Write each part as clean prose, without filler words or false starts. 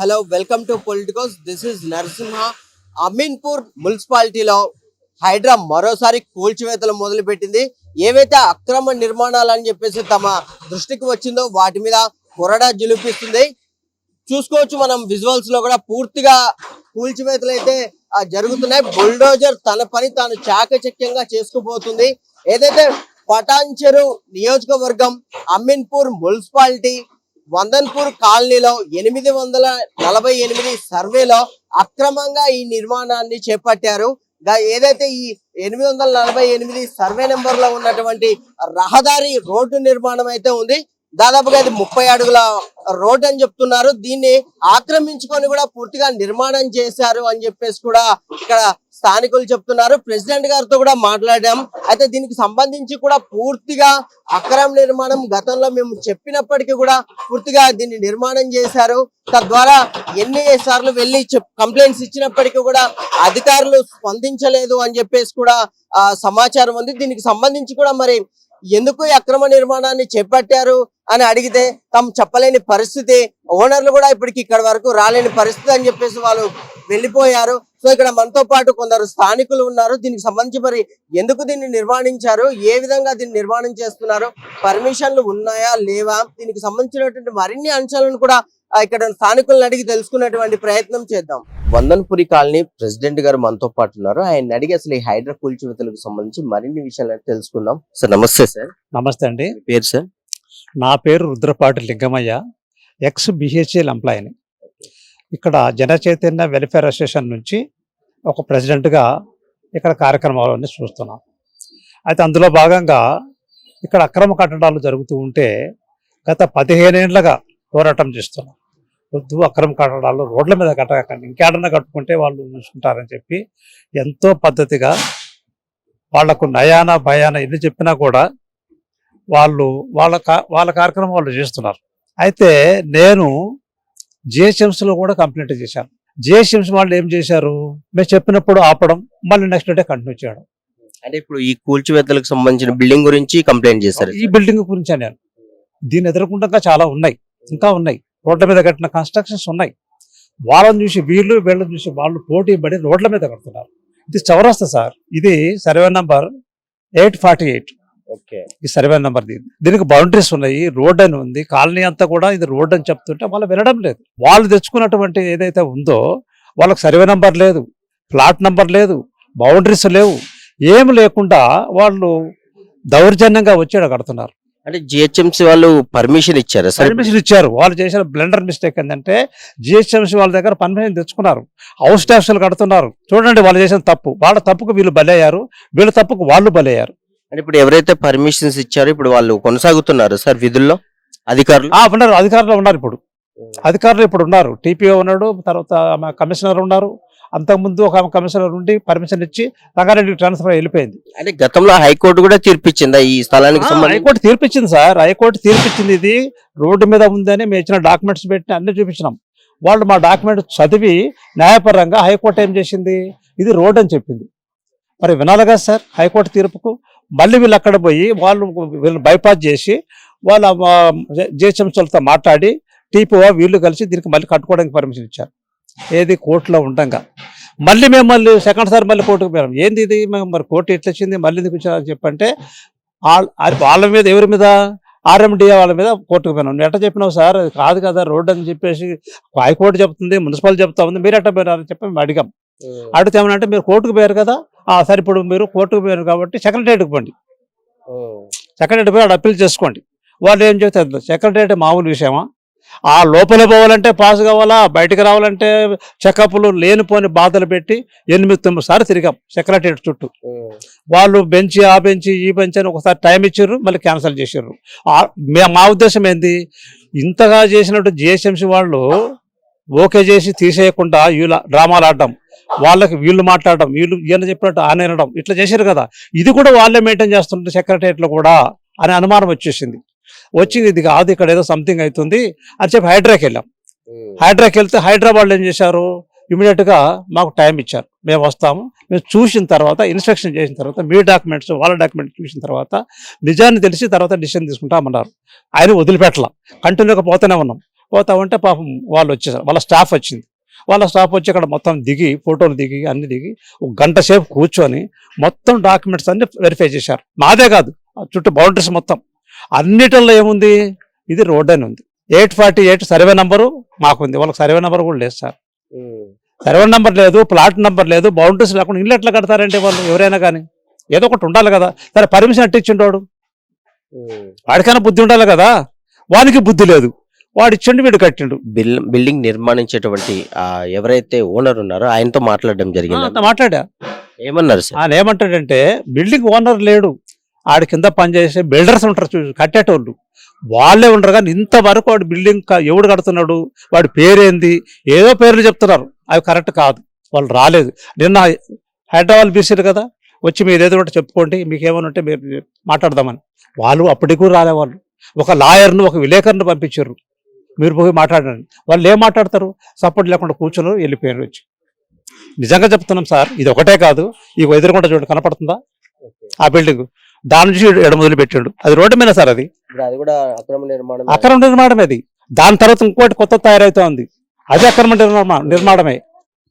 Hello welcome to Politicos. This is Narasimha. Ameenpur మున్సిపాలిటీలో హైడ్రా మరోసారి కూల్చివేతలు మొదలుపెట్టింది. ఏవైతే అక్రమ నిర్మాణాలు అని చెప్పేసి తమ దృష్టికి వచ్చిందో వాటి మీద కొరడా జులిపిస్తుంది. చూసుకోవచ్చు మనం విజువల్స్ లో కూడా పూర్తిగా కూల్చివేతలు అయితే జరుగుతున్నాయి. బుల్డోజర్ తన పని తాను చాకచక్యంగా చేసుకుపోతుంది. ఏదైతే పటాన్చెరు నియోజకవర్గం అమీన్పూర్ మున్సిపాలిటీ వందన్పూర్ కాలనీలో 848 సర్వేలో అక్రమంగా ఈ నిర్మాణాన్ని చేపట్టారు. ఏదైతే ఈ 848 సర్వే నెంబర్ లో ఉన్నటువంటి రహదారి రోడ్డు నిర్మాణం అయితే ఉంది. దాదాపుగా అది 30 అడుగుల రోడ్ అని చెప్తున్నారు. దీన్ని ఆక్రమించుకొని కూడా పూర్తిగా నిర్మాణం చేశారు అని చెప్పేసి కూడా ఇక్కడ స్థానికులు చెప్తున్నారు. ప్రెసిడెంట్ గారితో కూడా మాట్లాడాం. అయితే దీనికి సంబంధించి కూడా పూర్తిగా అక్రమ నిర్మాణం గతంలో మేము చెప్పినప్పటికీ కూడా పూర్తిగా దీన్ని నిర్మాణం చేశారు. తద్వారా ఎన్ని సార్లు వెళ్ళి కంప్లైంట్స్ ఇచ్చినప్పటికీ కూడా అధికారులు స్పందించలేదు అని చెప్పేసి కూడా సమాచారం ఉంది. దీనికి సంబంధించి కూడా మరి ఎందుకు ఈ అక్రమ నిర్మాణాన్ని చేపట్టారు అని అడిగితే తాము చెప్పలేని పరిస్థితి, ఓనర్లు కూడా ఇప్పటికి ఇక్కడ వరకు రాలేని పరిస్థితి అని చెప్పేసి వాళ్ళు వెళ్ళిపోయారు. సో ఇక్కడ మనతో పాటు కొందరు స్థానికులు ఉన్నారు. దీనికి సంబంధించి మరి ఎందుకు దీన్ని నిర్మాణించారు, ఏ విధంగా దీన్ని నిర్మాణం చేస్తున్నారు, పర్మిషన్లు ఉన్నాయా లేవా, దీనికి సంబంధించినటువంటి మరిన్ని అంశాలను కూడా ఇక్కడ స్థానికులను అడిగి తెలుసుకునేటువంటి ప్రయత్నం చేద్దాం. వందన్పురి కాలనీ ప్రెసిడెంట్ గారు మనతో పాటు ఉన్నారు. ఆయన అడిగి అసలు ఈ హైడ్రా కూల్చివేతలకు సంబంధించి మరిన్ని విషయాలు తెలుసుకుందాం. సార్ నమస్తే. సార్ నమస్తే అండి. పేరు సార్? నా పేరు రుద్రపాటి లింగమయ్య, ఎక్స్ బిహెచ్ఎల్ ఎంప్లాయీని. ఇక్కడ జన చైతన్య వెల్ఫేర్ అసోసియేషన్ నుంచి ఒక ప్రెసిడెంట్గా ఇక్కడ కార్యక్రమాలన్నీ చూస్తున్నాం. అయితే అందులో భాగంగా ఇక్కడ అక్రమ కట్టడాలు జరుగుతూ ఉంటే గత 15 ఏళ్లుగా పోరాటం చేస్తున్నాం. వద్దు, అక్రమ కట్టడాలు రోడ్ల మీద కట్టకండి, ఇంకేడన్నా కట్టుకుంటే వాళ్ళు చూసుకుంటారని చెప్పి ఎంతో పద్ధతిగా వాళ్లకు నయాన భయాన ఎన్ని చెప్పినా కూడా వాళ్ళు వాళ్ళ కార్యక్రమం వాళ్ళు చేస్తున్నారు. అయితే నేను జిహెచ్ఎంసీలో కూడా కంప్లైంట్ చేశాను. జిహెచ్ఎంసీ వాళ్ళు ఏం చేశారు, మేము చెప్పినప్పుడు ఆపడం, మళ్ళీ నెక్స్ట్ డే కంటిన్యూ చేయడం. అంటే ఇప్పుడు ఈ కూల్చివేతలకు సంబంధించిన బిల్డింగ్ గురించి కంప్లైంట్ చేశారు. ఈ బిల్డింగ్ గురించి నేను దీన్ని ఎదుర్కొంటాక చాలా ఉన్నాయి, ఇంకా ఉన్నాయి. రోడ్ల మీద కట్టిన కన్స్ట్రక్షన్స్ ఉన్నాయి. వాళ్ళని చూసి వీళ్ళని చూసి వాళ్ళు పోటీ పడి రోడ్ల మీద కడుతున్నారు. ఇది చౌరస్తా సార్. ఇది సర్వే నంబర్ 848. ఈ సర్వే నెంబర్ దీనికి బౌండరీస్ ఉన్నాయి, రోడ్ అని ఉంది. కాలనీ అంతా కూడా ఇది రోడ్ అని చెప్తుంటే వాళ్ళు వినడం లేదు. వాళ్ళు తెచ్చుకున్నటువంటి ఏదైతే ఉందో వాళ్ళకి సర్వే నెంబర్ లేదు, ప్లాట్ నెంబర్ లేదు, బౌండరీస్ లేవు, ఏమి లేకుండా వాళ్ళు దౌర్జన్యంగా వచ్చి కడుతున్నారు. అంటే జిహెచ్ఎంసీ వాళ్ళు పర్మిషన్ ఇచ్చారు? పర్మిషన్ ఇచ్చారు. వాళ్ళు చేసిన బ్లెండర్ మిస్టేక్ ఏంటంటే జిహెచ్ఎంసీ వాళ్ళ దగ్గర పర్మిషన్ తెచ్చుకున్నారు, హౌస్ ట్యాక్స్లు కడుతున్నారు. చూడండి వాళ్ళు చేసిన తప్పు. వాళ్ళ తప్పుకు వీళ్ళు బలయ్యారు, వీళ్ళ తప్పుకు వాళ్ళు బలయ్యారు. అంటే ఇప్పుడు ఎవరైతే పర్మిషన్స్ ఇచ్చారో ఇప్పుడు వాళ్ళు కొనసాగుతున్నారు సార్ విధుల్లో? అధికారులు ఉన్నారు, అధికారులు ఉన్నారు. ఇప్పుడు ఉన్నారు. టీపీఓ ఉన్నాడు, తర్వాత కమిషనర్ ఉన్నారు. అంతకుముందు ఒక కమిషనర్ ఉండి పర్మిషన్ ఇచ్చి రంగారెడ్డికి ట్రాన్స్ఫర్ వెళ్ళిపోయింది. అంటే గతంలో హైకోర్టు కూడా తీర్పిచ్చిందా ఈ స్థలానికి? హైకోర్టు తీర్పిచ్చింది సార్. హైకోర్టు తీర్పిచ్చింది. ఇది రోడ్డు మీద ఉందని మేము ఇచ్చిన డాక్యుమెంట్స్ పెట్టి అన్ని చూపించినాం. వాళ్ళు మా డాక్యుమెంట్ చదివి న్యాయపరంగా హైకోర్టు ఏం చేసింది, ఇది రోడ్ అని చెప్పింది. మరి వినాలిగా సార్ హైకోర్టు తీర్పుకు. మళ్ళీ వీళ్ళు అక్కడ పోయి వీళ్ళు బైపాస్ చేసి వాళ్ళ జిహెచ్ఎంసీలతో మాట్లాడి టీపీఓ వీళ్ళు కలిసి దీనికి మళ్ళీ కట్టుకోవడానికి పర్మిషన్ ఇచ్చారు. ఏది కోర్టులో ఉండగా మళ్ళీ మేము సెకండ్ సార్ మళ్ళీ కోర్టుకు పోయాం. ఏంది ఇది, మేము మరి కోర్టు ఎట్లా వచ్చింది, మళ్ళీ ఎందుకు వచ్చారని చెప్పంటే వాళ్ళ మీద, ఎవరి మీద, ఆర్ఎండిఏ వాళ్ళ మీద కోర్టుకు పోయినాం. నువ్వు ఎట్లా చెప్పినావు సార్, అది కాదు కదా రోడ్డు అని చెప్పేసి హైకోర్టు చెప్తుంది, మున్సిపల్ చెప్తా ఉంది, మీరు ఎట్లా పోయినారని చెప్పి మేము అడిగాం. అడిగితే ఏమనంటే మీరు కోర్టుకు పోయారు కదా, సరే ఇప్పుడు మీరు కోర్టుకు పోయారు కాబట్టి సెక్రటరియట్కి పోండి, సెక్రటరీ పోయి అప్పీల్ చేసుకోండి. వాళ్ళు ఏం చెప్తారు, సెక్రటరియట్ మామూలు విషయమా, ఆ లోపల పోవాలంటే పాస్ కావాలా, బయటకు రావాలంటే చెకప్లు లేనిపోని బాధలు పెట్టి 8-9 సార్లు తిరిగాం సెక్రటరియట్ చుట్టూ. వాళ్ళు బెంచ్, ఆ బెంచ్, ఈ బెంచ్ అని ఒకసారి టైం ఇచ్చారు, మళ్ళీ క్యాన్సిల్ చేసారు. మా ఉద్దేశం ఏంది, ఇంతగా చేసినట్టు జిహెచ్ఎంసీ వాళ్ళు ఓకే చేసి తీసేయకుండా వీళ్ళ డ్రామాలు ఆడడం, వాళ్ళకి వీళ్ళు మాట్లాడడం, వీళ్ళు చెప్పినట్టు ఆనేనడం, ఇట్లా చేశారు కదా. ఇది కూడా వాళ్ళే మెయింటైన్ చేస్తుంటారు సెక్రటరియట్లో కూడా అనే అనుమానం వచ్చేసింది. ఇది కాదు, ఇక్కడ ఏదో సంథింగ్ అవుతుంది అని చెప్పి హైడ్రాకి వెళ్ళాం. హైడ్రాకి వెళ్తే హైదరాబాద్లో ఏం చేశారు, ఇమీడియట్గా మాకు టైం ఇచ్చారు, మేము వస్తాము, మేము చూసిన తర్వాత ఇన్స్పెక్షన్ చేసిన తర్వాత మీ డాక్యుమెంట్స్ వాళ్ళ డాక్యుమెంట్స్ చూసిన తర్వాత నిజాన్ని తెలిసి తర్వాత డిసిషన్ తీసుకుంటామన్నారు. ఆయన వదిలిపెట్టలా, కంటిన్యూగా పోతూనే ఉన్నాం. పోతా ఉంటే పాపం వాళ్ళు వచ్చేసారు, వాళ్ళ స్టాఫ్ వచ్చింది. వాళ్ళ స్టాఫ్ వచ్చి అక్కడ మొత్తం దిగి ఫోటోలు దిగి అన్ని దిగి ఒక గంట సేపు కూర్చొని మొత్తం డాక్యుమెంట్స్ అన్ని వెరిఫై చేశారు. నాదే కాదు, ఆ చుట్టూ బౌండరీస్ మొత్తం అన్నిటిలో ఏముంది, ఇది రోడ్ అని ఉంది. 848 సర్వే నంబరు మాకుంది, వాళ్ళకి సర్వే నెంబర్ కూడా లేదు సార్. సర్వే నెంబర్ లేదు, ప్లాట్ నెంబర్ లేదు, బౌండరీస్ లేకుండా ఇల్లు ఎట్లా కడతారంటే వాళ్ళు ఎవరైనా కానీ ఏదో ఒకటి ఉండాలి కదా. సరే పర్మిషన్ అట్టించిండోడు, వాడికైనా బుద్ధి ఉండాలి కదా, వానికి బుద్ధి లేదు, వాడు ఇచ్చిండు వీడు కట్టిండు. బిల్డింగ్ నిర్మాణించేటువంటి ఎవరైతే ఓనర్ ఉన్నారో ఆయనతో మాట్లాడడం జరిగింది. అంత మాట్లాడా, ఏమన్నారు సార్? ఆయన ఏమంటాడంటే బిల్డింగ్ ఓనర్ లేడు, ఆడి కింద పనిచేసే బిల్డర్స్ ఉంటారు చూసి కట్టేటోళ్ళు, వాళ్ళే ఉండరు. కానీ ఇంతవరకు వాడు బిల్డింగ్ ఎవడు కడుతున్నాడు, వాడి పేరేంది, ఏదో పేర్లు చెప్తున్నారు, అవి కరెక్ట్ కాదు. వాళ్ళు రాలేదు. నిన్న హైదరాబాద్ బీసీలు కదా వచ్చి మీరు ఏదో ఒకటి చెప్పుకోండి, మీకు ఏమైనా ఉంటే మీరు మాట్లాడదామని. వాళ్ళు అప్పటికి కూడా రాలేవాళ్ళు. ఒక లాయర్ను ఒక విలేకరుని పంపించారు, మీరు పోయి మాట్లాడండి. వాళ్ళు ఏం మాట్లాడతారు, సపోర్ట్ లేకుండా కూర్చున్నారు, వెళ్ళిపోయారు వచ్చి. నిజంగా చెప్తున్నాం సార్, ఇది ఒకటే కాదు, ఈ ఎదురుకుండా చూడండి కనపడుతుందా ఆ బిల్డింగ్, దాని నుంచి ఎడ మొదలు పెట్టాడు. అది రోడ్డు మీద సార్, అది అది కూడా నిర్మాణం. అక్రమ నిర్మాణం. అది దాని తర్వాత ఇంకోటి కొత్త తయారైతే ఉంది, అది అక్రమ నిర్మాణమే.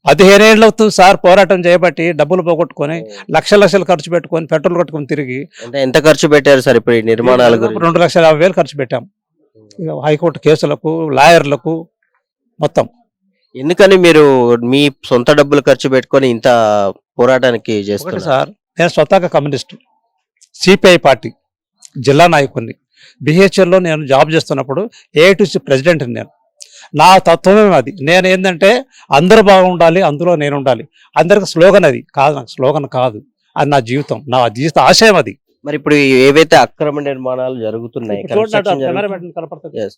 15 ఏళ్ళు అవుతుంది సార్ పోరాటం చేయబట్టి, డబ్బులు పోగొట్టుకొని లక్షలు ఖర్చు పెట్టుకొని పెట్రోల్ కట్టుకొని తిరిగి. ఎంత ఖర్చు పెట్టారు సార్ ఇప్పుడు ఈ నిర్మాణాలకు? 2,50,000 ఖర్చు పెట్టాం, హైకోర్టు కేసులకు, లాయర్లకు మొత్తం. ఎందుకని మీరు మీ సొంత డబ్బులు ఖర్చు పెట్టుకొని ఇంత పోరాటానికి చేస్తున్నారు సార్? నేను స్వతహాగా కమ్యూనిస్టు, సిపిఐ పార్టీ జిల్లా నాయకుడిని. బిహెచ్ఎల్లో నేను జాబ్ చేస్తున్నప్పుడు ఏఐటీసీ ప్రెసిడెంట్. నేను నా తత్వమే అది. నేను ఏంటంటే అందరూ బాగుండాలి, అందులో నేను ఉండాలి. అందరికి స్లోగన్ అది కాదు, నాకు స్లోగన్ కాదు, అది నా జీవితం, నా జీవిత ఆశయం అది. మరి ఇప్పుడు ఏవైతే అక్రమ నిర్మాణాలు జరుగుతున్నాయి Yes.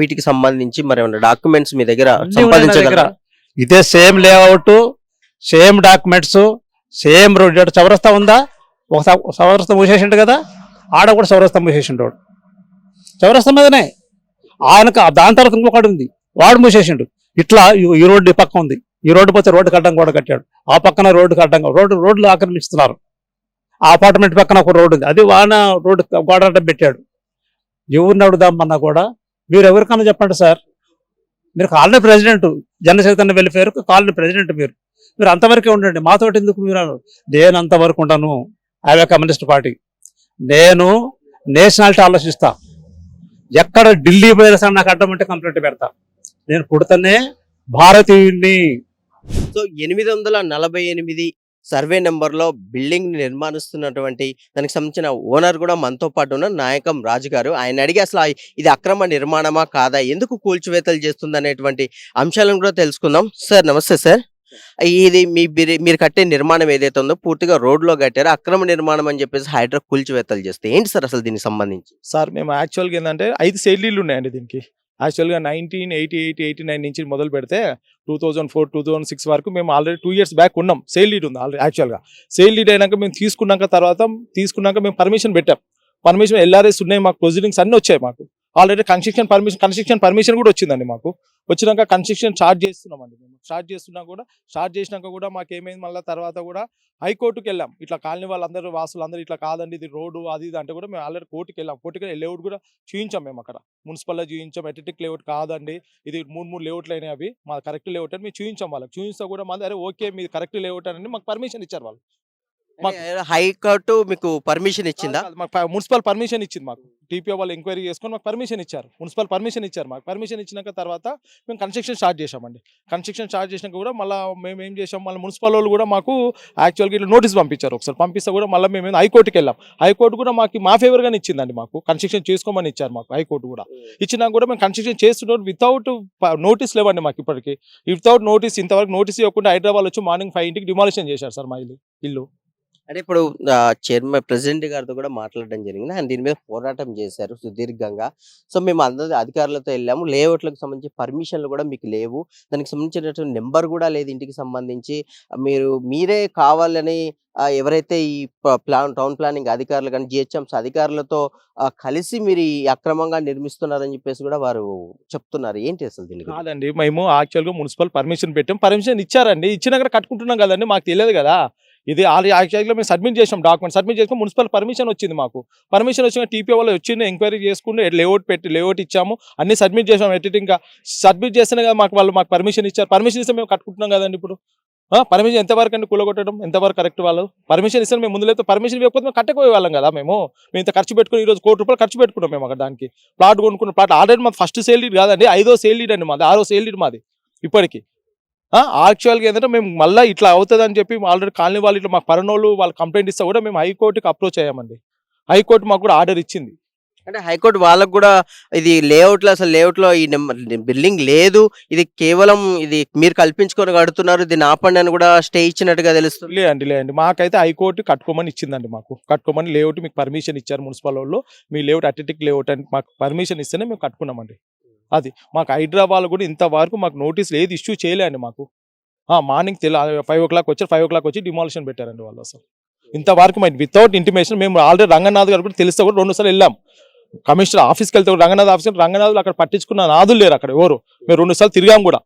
వీటికి సంబంధించి మరి ఏమన్నా డాక్యుమెంట్స్ మీ దగ్గర సంపాదించగలరా? ఇదే same layout, same documents, same road. చౌరస్తా ఉందా, ఒక చౌరస్తా మూసేసిండు కదా, ఆడ కూడా చౌరస్తా మూసేసిండు. చౌరస్తా మీదనే ఆయనకు దాని తర్వాత ఇంకొకటి ఉంది, వాడు మూసేసిండు. ఇట్లా ఈ రోడ్డు ఈ పక్క ఉంది, ఈ రోడ్డు పోతే రోడ్డు కట్టడం కూడా కట్టాడు, ఆ పక్కన రోడ్డు కట్టడం, రోడ్లు ఆక్రమిస్తున్నారు. ఆ అపార్ట్మెంట్ పక్కన ఒక రోడ్డు ఉంది, అది వాన రోడ్డు గోడటం పెట్టాడు. ఎవరిని అడుగుదామన్నా కూడా మీరు ఎవరికన్నా చెప్పండి సార్, మీరు కాలనీ ప్రెసిడెంట్, జన చైతన్య వెల్ఫేర్ కాలనీ ప్రెసిడెంట్, మీరు అంతవరకే ఉండండి, మాతోటి ఎందుకు మీరు? నేను అంతవరకు ఉంటాను. అవే కమ్యూనిస్ట్ పార్టీ, నేను నేషనాలిటీ ఆలోచిస్తా. ఎక్కడ ఢిల్లీ పోయినా సార్ నాకు అడ్డం అంటే కంప్లైంట్ పెడతా. నేను పుడతనే భారతీయుడిని. సో 848 సర్వే నెంబర్లో బిల్డింగ్ నిర్మాణిస్తున్నటువంటి దానికి సంబంధించిన ఓనర్ కూడా మనతో పాటు ఉన్న నాయకం రాజు గారు. ఆయన అడిగి అసలు ఇది అక్రమ నిర్మాణమా కాదా, ఎందుకు కూల్చివేతలు చేస్తుంది అనేటువంటి అంశాలను కూడా తెలుసుకుందాం. సార్ నమస్తే సార్. ఇది మీరు కట్టే నిర్మాణం ఏదైతే ఉందో పూర్తిగా రోడ్లో కట్టారు, అక్రమ నిర్మాణం అని చెప్పేసి హైడ్రా కూల్చివేతలు చేస్తే ఏంటి సార్ అసలు దీనికి సంబంధించి? సార్ మేము యాక్చువల్గా ఏంటంటే 5 సైడ్లీలు ఉన్నాయండి దీనికి. యాక్చువల్గా 1988-89 నుంచి మొదలు పెడితే 2004-2006 వరకు మేము ఆల్రెడీ 2 years బ్యాక్ ఉన్నాం. సేల్ లీడ్ ఉంది ఆల్రెడీ. యాక్చువల్గా సేల్ లీడ్ అయినాక మేము తీసుకున్నాక మేము పర్మిషన్ పెట్టాం. పర్మిషన్ ఎల్ఆర్ఎస్ ఉన్నాయి, మాకు ప్రొసీడింగ్స్ అన్నీ వచ్చాయి. మాకు ఆల్రెడీ కన్స్ట్రక్షన్ పర్మిషన్ కూడా వచ్చిందండి. మాకు వచ్చినాక కన్స్ట్రక్షన్ స్టార్ట్ చేస్తున్నామండి. మేము స్టార్ట్ చేసినాక కూడా మాకు ఏమైంది, మళ్ళీ తర్వాత కూడా హైకోర్టుకి వెళ్ళాం. ఇట్లా కాలనీ వాళ్ళందరూ వాసులందరూ ఇట్లా కాదండి, ఇది రోడ్డు అది ఇది అంటే కూడా మేము ఆల్రెడీ కోర్టుకి వెళ్ళాం. కోర్టుకి లేఅవుట్ కూడా చూపించాం మేము, అక్కడ మున్సిపల్లో చూపించాం. ఎటెటిక్ లేఅవుట్ కాదండి, ఇది 3 లేఅవుట్లు అయినాయి, అవి మా కరెక్ట్ లేఅవుట్ అని మేము చూపించాం. వాళ్ళకి చూపిస్తా కూడా మళ్ళీ అరే ఓకే మీది కరెక్ట్ లేఅవుట్ అని మాకు పర్మిషన్ ఇచ్చారు వాళ్ళు. హైకోర్టు మీకు పర్మిషన్ ఇచ్చిందా? మాకు మున్సిపల్ పర్మిషన్ ఇచ్చింది. మాకు టీపీఓ వాళ్ళు ఎంక్వైరీ చేసుకొని మాకు పర్మిషన్ ఇచ్చారు, మున్సిపల్ పర్మిషన్ ఇచ్చారు. మాకు పర్మిషన్ ఇచ్చినాక తర్వాత మేము కన్స్ట్రక్షన్ స్టార్ట్ చేసామండి. కన్స్ట్రక్షన్ స్టార్ట్ చేసినాక కూడా మళ్ళీ మేము ఏం చేసాం, మళ్ళీ మున్సిపల్ వాళ్ళు కూడా మాకు యాక్చువల్గా ఇట్లా నోటీస్ పంపించారు. ఒకసారి పంపిస్తే కూడా మళ్ళీ మేము హైకోర్టుకి వెళ్ళాం. హైకోర్టు కూడా మాకు మా ఫేవర్గానే ఇచ్చిందండి, మాకు కన్స్ట్రక్షన్ చేసుకోమని ఇచ్చారు. మాకు హైకోర్టు కూడా ఇచ్చినా కూడా మేము కన్స్ట్రక్షన్ చేస్తున్న వితౌట్ నోటీస్ లేవండి మాకు ఇప్పటికి. వితౌట్ నోటీస్, ఇంతవరకు నోటీస్ ఇవ్వకుండా హైదరాబాద్ వచ్చి మార్నింగ్ 5 డిమాలిషన్ చేశారు సార్ మా ఇల్లు. అంటే ఇప్పుడు చైర్మన్ ప్రెసిడెంట్ గారితో కూడా మాట్లాడడం జరిగింది, ఆయన దీని మీద పోరాటం చేశారు సుదీర్ఘంగా. సో మేము అందరూ అధికారులతో వెళ్ళాము, లేఅవుట్లకు సంబంధించి పర్మిషన్లు కూడా మీకు లేవు, దానికి సంబంధించినటువంటి నెంబర్ కూడా లేదు ఇంటికి సంబంధించి, మీరే కావాలని ఎవరైతే ఈ టౌన్ ప్లానింగ్ అధికారులు కానీ జిహెచ్ఎంసీ అధికారులతో కలిసి మీరు ఈ అక్రమంగా నిర్మిస్తున్నారని చెప్పేసి కూడా వారు చెప్తున్నారు. ఏంటి అసలు దీనికి? కాదండి, మేము యాక్చువల్గా మున్సిపల్ పర్మిషన్ పెట్టాం, పర్మిషన్ ఇచ్చారండి. ఇచ్చినాక కట్టుకుంటున్నాం కదండి, మాకు తెలియదు కదా. ఇది యాక్చువల్గా మేము సబ్మిట్ చేసాం, డాక్యుమెంట్ సబ్మిట్ చేసుకుని మున్సిపల్ పర్మిషన్ వచ్చింది మాకు. పర్మిషన్ వచ్చిన టీపీ వాళ్ళు వచ్చింది, ఎంక్వైరీ చేసుకుంటే లేఅవుట్ ఇచ్చాము, అన్ని సబ్మిట్ చేసాం. ఎడిటింగ్గా సబ్మిట్ చేస్తేనే కదా మాకు పర్మిషన్ ఇచ్చారు. పర్మిషన్ ఇస్తే మేము కట్టుకుంటున్నాం కదండి. ఇప్పుడు పర్మిషన్ ఎంతవరకు అండి కూలగొట్టడం, ఎంతవరకు కరెక్ట్? వాళ్ళు పర్మిషన్ ఇస్తే మేము ముందు లేకపోతే పర్మిషన్ ఇవ్వకపోతే మేము కట్టకపోయే వాళ్ళం కదా. మేము ఇంత ఖర్చు పెట్టుకుని ఈరోజు ₹1,00,00,000 ఖర్చు పెట్టుకున్నాం మేము అక్కడ దానికి. ప్లాట్ కొనుక్కున్న ప్లాట్ ఆల్రెడీ మాది ఫస్ట్ సేల్ డీడ్ కాదండి, 5వ సేల్ డీడ్ అండి మాది, 6వ సేల్ డీడ్ మాది ఇప్పటికి. యాక్చువల్గా ఏంటంటే మేము మళ్ళీ ఇట్లా అవుతుందని చెప్పి ఆల్రెడీ కాలనీ వాళ్ళు ఇట్లా మాకు పరనోళ్ళు వాళ్ళు కంప్లైంట్ ఇస్తే కూడా మేము హైకోర్టుకి అప్రోచ్ అయ్యామండి. హైకోర్టు మాకు కూడా ఆర్డర్ ఇచ్చింది. అంటే హైకోర్టు వాళ్ళకు కూడా ఇది లేఅవుట్లో అసలు లేఅవుట్లో ఈ బిల్డింగ్ లేదు, ఇది కేవలం ఇది మీరు కల్పించుకొని కడుతున్నారు, దీన్ని ఆపండి అని కూడా స్టే ఇచ్చినట్టుగా తెలుస్తుంది. లేదండి మాకైతే హైకోర్టు కట్టుకోమని ఇచ్చిందండి. మాకు కట్టుకోమని లేఅవుట్ మీకు పర్మిషన్ ఇచ్చారు మున్సిపల్ వాళ్ళు, మీ లేఅవుట్ అథెటిక్ లేఅవుట్ అని మాకు పర్మిషన్ ఇస్తేనే మేము కట్టుకున్నామండి. అది మాకు హైదరాబాద్ కూడా ఇంతవరకు మాకు నోటీసులు ఏది ఇష్యూ చేయలేండి మాకు. మార్నింగ్ 5 o'clock వచ్చి 5 o'clock వచ్చి డిమాలిషన్ పెట్టారండి వాళ్ళు. అసలు ఇంతవరకు మరి వితౌట్ ఇంటిమేషన్ మేము ఆల్రెడీ రంగనాథ్ గారు కూడా తెలిస్తే కూడా 2 సార్లు వెళ్ళాం. కమిషనర్ ఆఫీస్కి వెళ్తే కూడా రంగనాథ్ అక్కడ పట్టించుకున్న నాదులు లేరు అక్కడ ఎవరు. మేము 2 సార్లు తిరిగాం కూడా,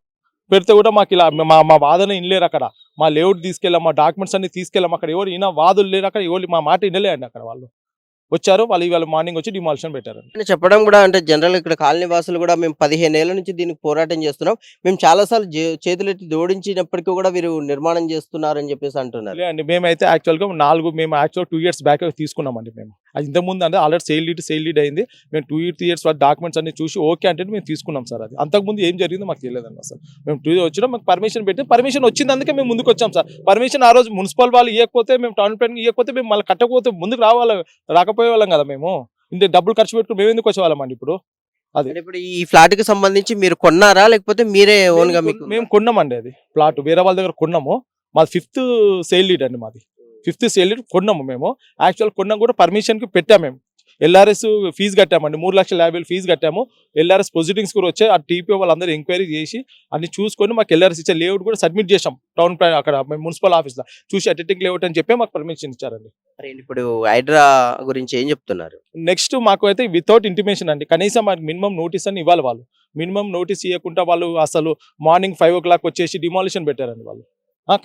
పెడితే కూడా మాకు ఇలా మా వాదన వినలేరు అక్కడ. మా లేఅవుట్ తీసుకెళ్ళాం, మా డాక్యుమెంట్స్ అన్ని తీసుకెళ్ళాం, అక్కడ ఎవరు ఈయన వాదులు లేరు అక్కడ, ఎవరు మా మాట వినలే అండి. అక్కడ వాళ్ళు వచ్చారు, వాళ్ళు ఇవాళ మార్నింగ్ వచ్చి డిమాలిషన్ పెట్టారు. అని చెప్పడం కూడా అంటే జనరల్ ఇక్కడ కాలనీ వాసులు కూడా మేము 15 ఏళ్ల నుంచి దీనికి పోరాటం చేస్తున్నాం, మేము చాలాసార్లు చేతులెత్తి జోడించినప్పటికీ కూడా వీరు నిర్మాణం చేస్తున్నారు అని చెప్పేసి అంటున్నారు. అండి మేమైతే యాక్చువల్గా 2 years బ్యాక్ తీసుకున్నామండి. మేము అది ఇంతకుముందు అంటే ఆల్రెడీ సేల్ డీడ్ అయింది. మేము 2 years డాక్యుమెంట్స్ అన్ని చూసి ఓకే అంటే మేము తీసుకున్నాం సార్. అది అంతకుముందు ఏం జరిగిందో మాకు తెలియదండి. అసలు మేము 2 వచ్చినా మాకు పర్మిషన్ పెట్టి పర్మిషన్ వచ్చింది, అందుకే మేము ముందుకు వచ్చాం సార్. పర్మిషన్ ఆ రోజు మున్సిపల్ వాళ్ళు ఇవ్వకపోతే, మేము టౌన్ ప్లాన్ ఇవ్వకపోతే మేము మళ్ళీ కట్టకపోతే ముందుకు రాకపోయే వాళ్ళం కదా. మేము ఇంత డబ్బులు ఖర్చు పెట్టుకుని మేము ఎందుకు వచ్చేవాళ్ళం అండి. ఇప్పుడు అది ఇప్పుడు ఈ ఫ్లాట్ కి సంబంధించి మీరు కొన్నారా లేకపోతే మీరే ఓన్ గా? మేము కొన్నామండి, అది ప్లాట్ వేరే వాళ్ళ దగ్గర కొన్నాము. మాది 5th సేల్ డీడ్ అండి, మాది 5th సేల్ డీడ్ కొన్నాము మేము. యాక్చువల్ కొన్నాం కూడా పర్మిషన్కి పెట్టాము. మేము LRS ఫీజు కట్టామండి, 3,50,000 ఫీజు కట్టాము. LRS ప్రొసీడింగ్స్ కూడా వచ్చాయి. ఆ టీపీ వాళ్ళందరూ ఎంక్వైరీ చేసి అన్ని చూసుకొని మాకు LRS ఇచ్చే లేఅవుట్ కూడా సబ్మిట్ చేసాం టౌన్ ప్లాన్ అక్కడ మున్సిపల్ ఆఫీస్లో చూసి అథెటిక్ లేఅవుట్ అని చెప్పి మాకు పర్మిషన్ ఇచ్చారండి. ఇప్పుడు హైడ్రా గురించి ఏం చెప్తున్నారు? నెక్స్ట్ మాకు అయితే వితౌట్ ఇంటిమేషన్ అండి, కనీసం మాకు మినిమం నోటీస్ అని ఇవ్వాలి. వాళ్ళు మినిమం నోటీస్ ఇవ్వకుండా వాళ్ళు అసలు మార్నింగ్ 5 o'clock వచ్చేసి డిమాలిషన్ పెట్టారండి వాళ్ళు.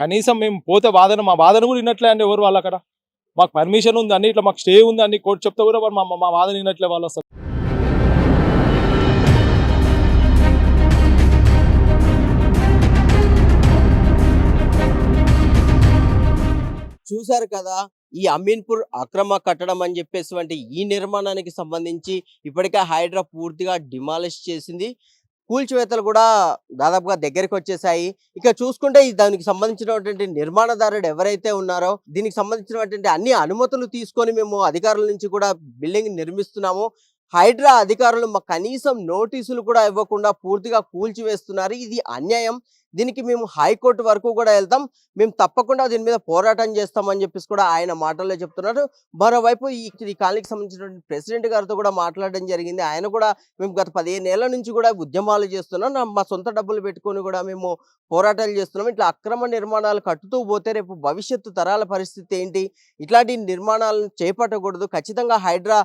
కనీసం మేము పోతే మా వాదన కూడా వినట్లే అండి ఎవరు వాళ్ళు. అక్కడ మాకు పర్మిషన్ ఉంది అన్ని, ఇట్లా మాకు స్టే ఉంది అన్ని కోర్టు చెప్తే కూడా మా వాదన వినట్లే వాళ్ళు. అసలు చూశారు కదా, ఈ అమీన్పూర్ అక్రమ కట్టడం అని చెప్పేసి ఈ నిర్మాణానికి సంబంధించి ఇప్పటికే హైడ్రా పూర్తిగా డిమాలిష్ చేసింది. కూల్చివేతలు కూడా దాదాపుగా దగ్గరికి వచ్చేసాయి. ఇక చూసుకుంటే దానికి సంబంధించినటువంటి నిర్మాణదారుడు ఎవరైతే ఉన్నారో దీనికి సంబంధించినటువంటి అన్ని అనుమతులు తీసుకొని మేము అధికారుల నుంచి కూడా బిల్డింగ్ నిర్మిస్తున్నాము. హైడ్రా అధికారులు మాకు కనీసం నోటీసులు కూడా ఇవ్వకుండా పూర్తిగా కూల్చివేస్తున్నారు. ఇది అన్యాయం. దీనికి మేము హైకోర్టు వరకు కూడా వెళ్తాం, మేము తప్పకుండా దీని మీద పోరాటం చేస్తామని చెప్పేసి కూడా ఆయన మాటల్లో చెప్తున్నారు. మరోవైపు ఈ కాలనీకి సంబంధించినటువంటి ప్రెసిడెంట్ గారితో కూడా మాట్లాడడం జరిగింది. ఆయన కూడా మేము గత 15 ఏళ్ల నుంచి కూడా ఉద్యమాలు చేస్తున్నాం, మా సొంత డబ్బులు పెట్టుకొని కూడా మేము పోరాటాలు చేస్తున్నాం. ఇట్లా అక్రమ నిర్మాణాలు కట్టుతూ పోతే రేపు భవిష్యత్తు తరాల పరిస్థితి ఏంటి? ఇట్లాంటి నిర్మాణాలను చేపట్టకూడదు. ఖచ్చితంగా హైడ్రా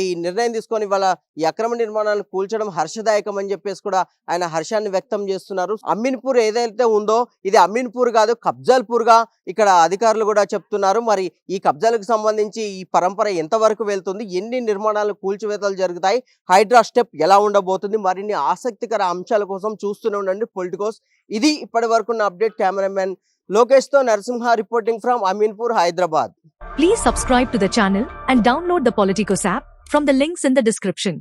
ఈ నిర్ణయం తీసుకొని వాళ్ళ ఈ అక్రమ నిర్మాణాలను కూల్చడం హర్షదాయకం అని చెప్పేసి కూడా ఆయన హర్షాన్ని వ్యక్తం చేస్తున్నారు. అమీన్పూర్ ఏదైతే ఉందో ఇది అమీన్పూర్ కాదు, కబ్జాల్పూర్ గా ఇక్కడ అధికారులు కూడా చెప్తున్నారు. మరి ఈ కబ్జాలకు సంబంధించి ఈ పరంపర ఎంతవరకు వెళ్తుంది, ఎన్ని నిర్మాణాలు కూల్చివేతలు జరుగుతాయి, హైడ్రా స్టెప్ ఎలా ఉండబోతుంది, మరిన్ని ఆసక్తికర అంశాల కోసం చూస్తూనే ఉండండి పొలిటికోస్. ఇది ఇప్పటి వరకు అప్డేట్. కెమెరామెన్ లోకేష్ తో Narasimha reporting from Ameenpur, Hyderabad. Please subscribe to the channel and download the Politicos app from the links in the description.